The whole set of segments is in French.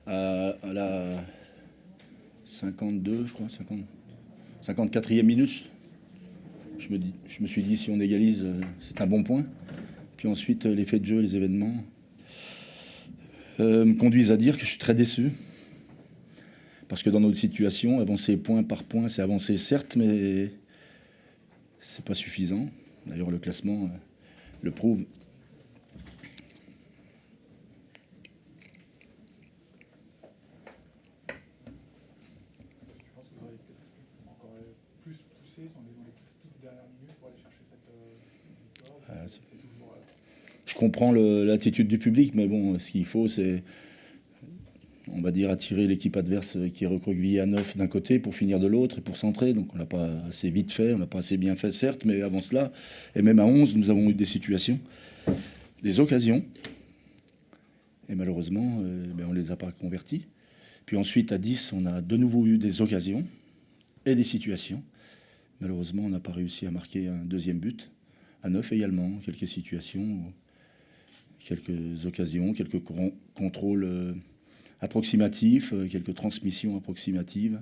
À la 52, je crois, 54e minute, je me suis dit, si on égalise, c'est un bon point. Puis ensuite, les faits de jeu, les événements me conduisent à dire que je suis très déçu. Parce que dans notre situation, avancer point par point, c'est avancer certes, mais c'est pas suffisant. D'ailleurs, le classement le prouve. Je comprends l'attitude du public, mais bon, ce qu'il faut, c'est, on va dire, attirer l'équipe adverse qui est recroquevillée à 9 d'un côté pour finir de l'autre et pour centrer. Donc on l'a pas assez vite fait, on l'a pas assez bien fait, certes, mais avant cela, et même à 11, nous avons eu des situations, des occasions, et malheureusement, on ne les a pas converties. Puis ensuite, à 10, on a de nouveau eu des occasions et des situations. Malheureusement, on n'a pas réussi à marquer un deuxième but. À 9 également, quelques situations, quelques occasions, quelques contrôles approximatifs, quelques transmissions approximatives,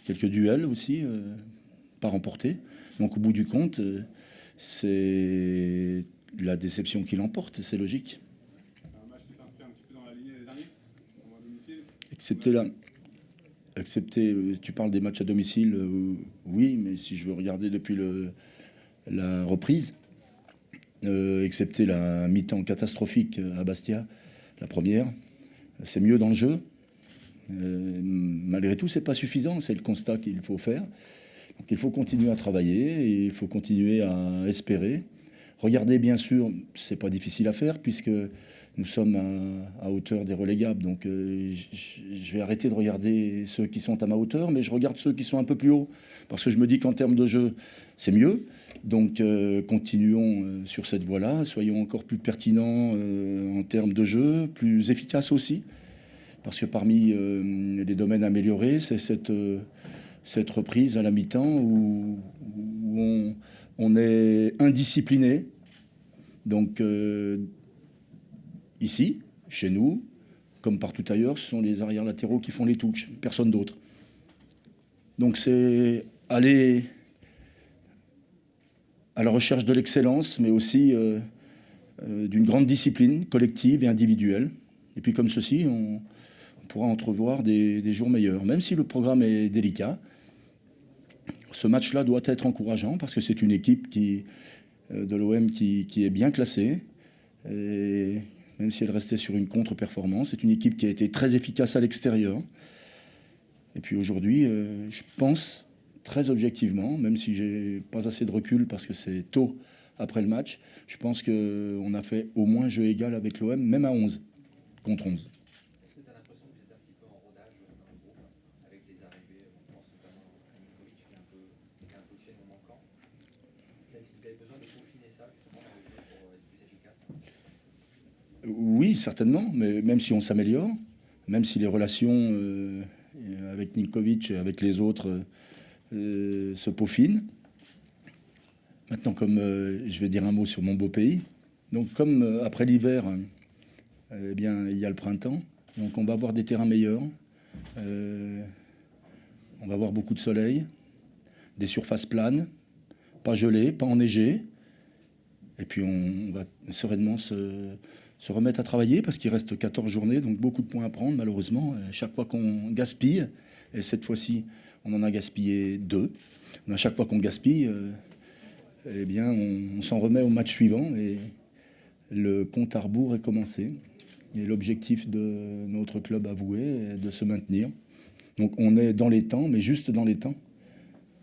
quelques duels aussi, pas remportés. Donc au bout du compte, c'est la déception qui l'emporte, c'est logique. C'est un match qui s'inscrit un petit peu dans la lignée des derniers, à domicile. Excepté, tu parles des matchs à domicile, oui, mais si je veux regarder depuis la reprise, excepté la mi-temps catastrophique à Bastia, la première, c'est mieux dans le jeu. Malgré tout, c'est pas suffisant, c'est le constat qu'il faut faire. Donc il faut continuer à travailler, et il faut continuer à espérer. Regarder, bien sûr, c'est pas difficile à faire puisque nous sommes à hauteur des relégables. Donc je vais arrêter de regarder ceux qui sont à ma hauteur, mais je regarde ceux qui sont un peu plus hauts parce que je me dis qu'en termes de jeu, c'est mieux. Donc continuons sur cette voie-là, soyons encore plus pertinents en termes de jeu, plus efficaces aussi. Parce que parmi les domaines améliorés, c'est cette reprise à la mi-temps où on est indiscipliné. Donc ici, chez nous, comme partout ailleurs, ce sont les arrières latéraux qui font les touches, personne d'autre. Donc c'est aller à la recherche de l'excellence, mais aussi d'une grande discipline collective et individuelle. Et puis comme ceci, on pourra entrevoir des jours meilleurs. Même si le programme est délicat, ce match-là doit être encourageant parce que c'est une équipe de l'OM qui est bien classée. Et même si elle restait sur une contre-performance, c'est une équipe qui a été très efficace à l'extérieur. Et puis aujourd'hui, je pense très objectivement, même si j'ai pas assez de recul parce que c'est tôt après le match, je pense qu'on a fait au moins jeu égal avec l'OM, même à 11 contre 11. Est-ce que tu as l'impression que vous êtes un petit peu en rodage dans le groupe, avec les arrivées, on pense notamment à Nikolic qui est un peu de chaînon manquant. Vous avez besoin de peaufiner ça justement dans le jeu pour être plus efficace? Oui, certainement, mais même si on s'améliore, même si les relations avec Nikolic et avec les autres se peaufinent. Maintenant, comme je vais dire un mot sur mon beau pays, donc comme après l'hiver, eh bien, il y a le printemps, donc on va avoir des terrains meilleurs, on va avoir beaucoup de soleil, des surfaces planes, pas gelées, pas enneigées, et puis on va sereinement se remettre à travailler parce qu'il reste 14 journées, donc beaucoup de points à prendre malheureusement. Chaque fois qu'on gaspille, et cette fois-ci on en a gaspillé 2, à chaque fois qu'on gaspille, eh bien on s'en remet au match suivant et le compte à rebours est commencé. Et l'objectif de notre club avoué est de se maintenir. Donc on est dans les temps, mais juste dans les temps.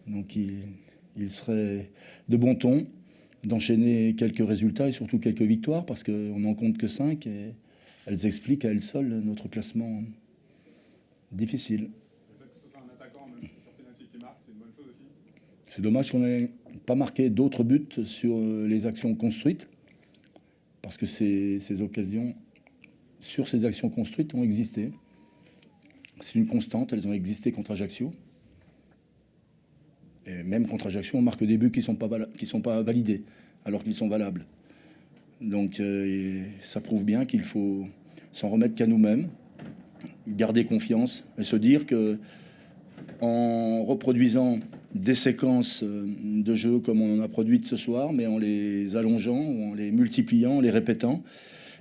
Donc il serait de bon ton d'enchaîner quelques résultats et surtout quelques victoires, parce qu'on n'en compte que 5 et elles expliquent à elles seules notre classement difficile. Le fait que ce soit un attaquant, même sur penalty qui marque, c'est une bonne chose aussi. C'est dommage qu'on n'ait pas marqué d'autres buts sur les actions construites, parce que ces occasions, sur ces actions construites, ont existé. C'est une constante, elles ont existé contre Ajaccio. Et même contre Ajaccio, on marque des buts qui sont pas validés, alors qu'ils sont valables. Donc ça prouve bien qu'il faut s'en remettre qu'à nous-mêmes, garder confiance et se dire que en reproduisant des séquences de jeu comme on en a produites ce soir, mais en les allongeant, en les multipliant, en les répétant,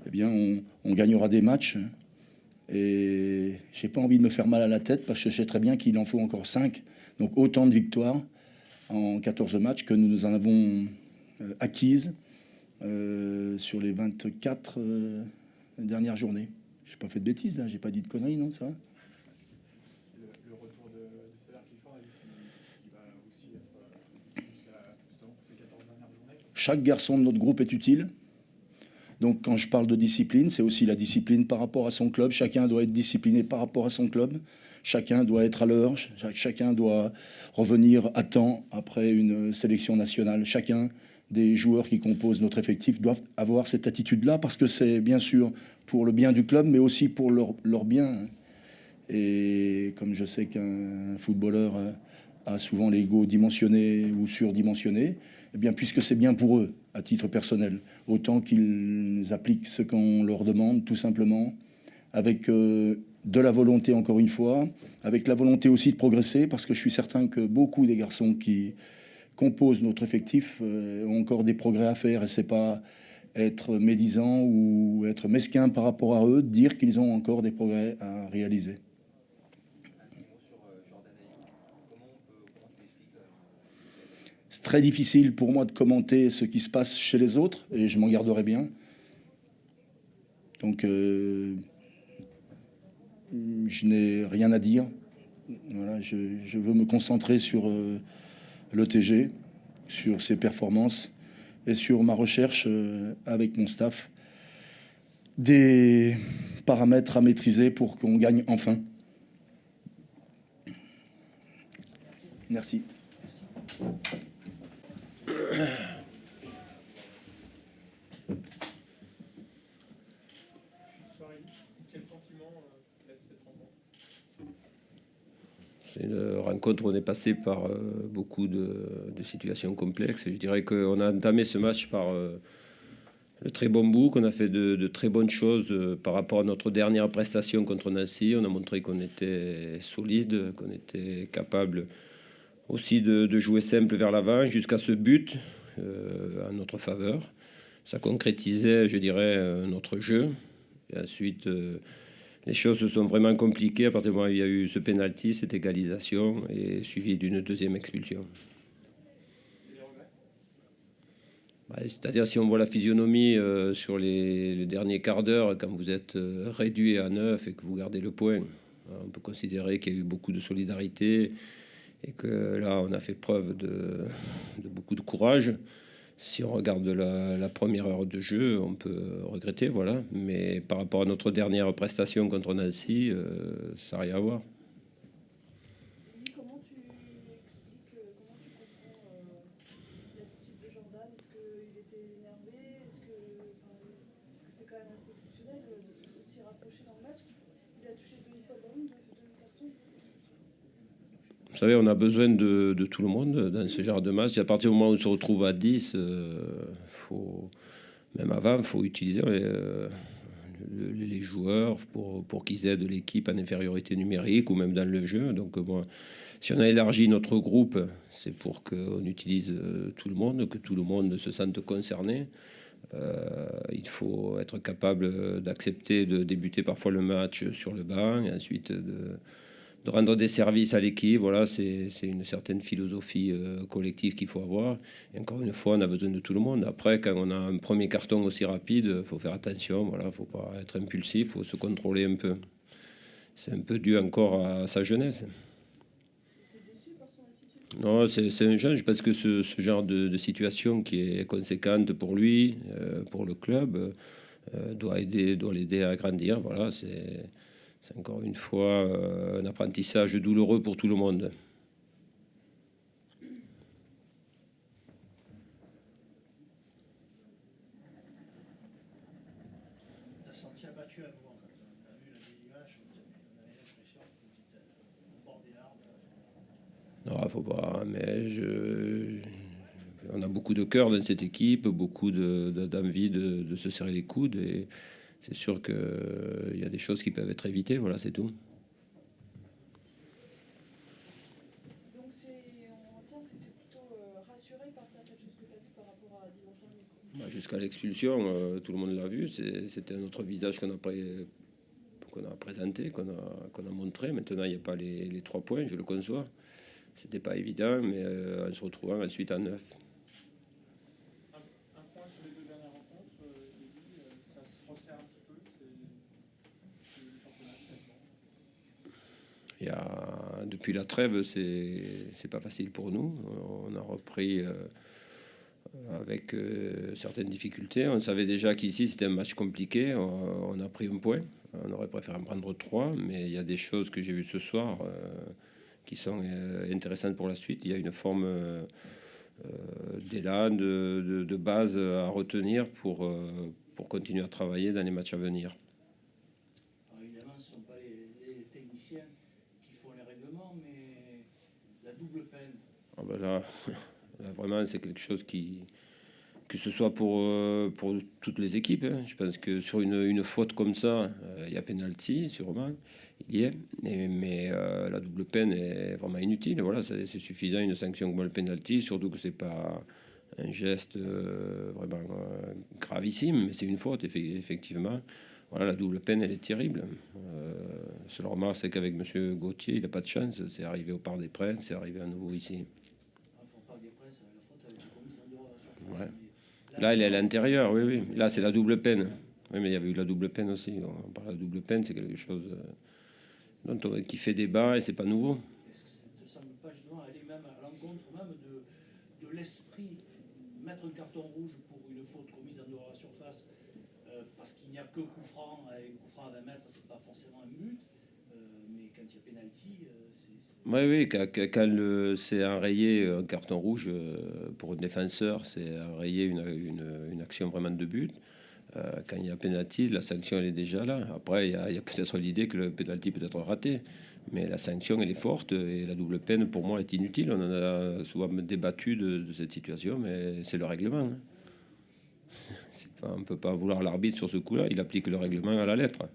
eh bien on gagnera des matchs. Et j'ai pas envie de me faire mal à la tête parce que je sais très bien qu'il en faut encore 5. Donc autant de victoires en 14 matchs que nous en avons acquises sur les 24 dernières journées. J'ai pas fait de bêtises, hein, j'ai pas dit de conneries, non, ça va. Le retour de salaire qui fort, il va aussi être justement pour ces 14 dernières journées. Chaque garçon de notre groupe est utile. Donc quand je parle de discipline, c'est aussi la discipline par rapport à son club. Chacun doit être discipliné par rapport à son club. Chacun doit être à l'heure. Chacun doit revenir à temps après une sélection nationale. Chacun des joueurs qui composent notre effectif doivent avoir cette attitude-là parce que c'est bien sûr pour le bien du club, mais aussi pour leur bien. Et comme je sais qu'un footballeur a souvent l'ego dimensionné ou surdimensionné, eh bien, puisque c'est bien pour eux, à titre personnel, autant qu'ils appliquent ce qu'on leur demande, tout simplement, avec de la volonté, encore une fois, avec la volonté aussi de progresser, parce que je suis certain que beaucoup des garçons qui composent notre effectif ont encore des progrès à faire, et c'est pas être médisant ou être mesquin par rapport à eux, de dire qu'ils ont encore des progrès à réaliser. Un petit mot sur Jordan Ayew. Comment tu l'expliques C'est très difficile pour moi de commenter ce qui se passe chez les autres, et je m'en garderai bien. Donc, je n'ai rien à dire. Voilà, je veux me concentrer sur l'ETG, sur ses performances et sur ma recherche avec mon staff des paramètres à maîtriser pour qu'on gagne enfin. Merci. Quel sentiment laisse cette rencontre? C'est une rencontre où on est passé par beaucoup de situations complexes. Et je dirais qu'on a entamé ce match par le très bon bout, qu'on a fait de très bonnes choses par rapport à notre dernière prestation contre Nancy. On a montré qu'on était solide, qu'on était capable aussi de jouer simple vers l'avant jusqu'à ce but en notre faveur. Ça concrétisait, je dirais, notre jeu. Et ensuite, les choses se sont vraiment compliquées à partir du moment où il y a eu ce penalty, cette égalisation, et suivi d'une deuxième expulsion. C'est-à-dire, si on voit la physionomie sur les derniers quarts d'heure, quand vous êtes réduit à 9 et que vous gardez le point, on peut considérer qu'il y a eu beaucoup de solidarité et que là, on a fait preuve de beaucoup de courage. Si on regarde la première heure de jeu, on peut regretter, voilà. Mais par rapport à notre dernière prestation contre Nancy, ça n'a rien à voir. Comment tu expliques, comment tu comprends l'attitude de Jordan? Est-ce qu'il était énervé? Est-ce que c'est quand même assez exceptionnel de s'y rapprocher dans le match? Il a touché une fois le ballon, deux cartons. Vous savez, on a besoin de tout le monde dans ce genre de match. À partir du moment où on se retrouve à 10, même avant, il faut utiliser les joueurs pour qu'ils aident l'équipe en infériorité numérique ou même dans le jeu. Donc, bon, si on a élargi notre groupe, c'est pour qu'on utilise tout le monde, que tout le monde se sente concerné. Il faut être capable d'accepter de débuter parfois le match sur le banc, et ensuite de rendre des services à l'équipe. Voilà, c'est une certaine philosophie collective qu'il faut avoir. Et encore une fois, on a besoin de tout le monde. Après, quand on a un premier carton aussi rapide, il faut faire attention. Voilà, faut pas être impulsif, faut se contrôler un peu. C'est un peu dû encore à sa jeunesse. T'es déçu par son attitude? Non, c'est un jeune. Je pense que ce genre de situation qui est conséquente pour lui, pour le club, doit l'aider à grandir. Voilà, c'est encore une fois un apprentissage douloureux pour tout le monde. On a senti abattu à un moment quand on a vu les images, on avait l'impression qu'on était au bord des larmes. Non, faut pas. Mais on a beaucoup de cœur dans cette équipe, beaucoup d'envie de se serrer les coudes. Et c'est sûr qu'il y a des choses qui peuvent être évitées. Voilà, c'est tout. Donc on tient, c'était plutôt rassuré par certaines choses que tu as vues par rapport à dimanche dernier, quoi. Bah, jusqu'à l'expulsion, tout le monde l'a vu. C'était un autre visage qu'on a présenté, qu'on a montré. Maintenant, il n'y a pas les 3 points, je le conçois. C'était pas évident, mais en se retrouvant ensuite à 9. Un point sur les 2 dernières rencontres, ça se resserre un petit peu, c'est le championnat finalement. Depuis la trêve, c'est pas facile pour nous. On a repris avec certaines difficultés. On savait déjà qu'ici c'était un match compliqué. On a pris un point. On aurait préféré en prendre 3, mais il y a des choses que j'ai vues ce soir qui sont intéressantes pour la suite. Il y a une forme d'élan, de base à retenir pour continuer à travailler dans les matchs à venir. Alors évidemment, ce ne sont pas les techniciens qui font les règlements, mais la double peine. Ah ben là, vraiment, c'est quelque chose que ce soit pour toutes les équipes. Hein. Je pense que sur une faute comme ça, il y a pénalty, sûrement. Il y est. Mais la double peine est vraiment inutile. Voilà, c'est suffisant, une sanction comme le pénalty, surtout que c'est pas un geste vraiment gravissime, mais c'est une faute, effectivement. Voilà, la double peine, elle est terrible. La seule remarque, c'est qu'avec M. Gauthier, il n'a pas de chance. C'est arrivé au Parc des Princes, c'est arrivé à nouveau ici. Il faut pas des presses, la faute avec les commises en dehors de la surface. Ouais. Là, elle est à l'intérieur, oui, oui. Là, c'est la double peine. Oui, mais il y avait eu la double peine aussi. On parle de la double peine, c'est quelque chose qui fait débat et c'est pas nouveau. Est-ce que ça ne semble pas justement aller même à l'encontre même de l'esprit, mettre un carton rouge pour une faute commise en dehors de la surface, parce qu'il n'y a que coup franc, et coup franc à 20 mètres, c'est pas forcément un but, mais quand il y a pénalty, c'est... Oui, oui, quand c'est enrayé un carton rouge pour un défenseur, c'est enrayé une action vraiment de but. Quand il y a pénalty, la sanction elle est déjà là. Après, il y a peut-être l'idée que le pénalty peut être raté, mais la sanction elle est forte et la double peine pour moi est inutile. On en a souvent débattu de cette situation, mais c'est le règlement. Hein. On ne peut pas vouloir l'arbitre sur ce coup-là. Il applique le règlement à la lettre.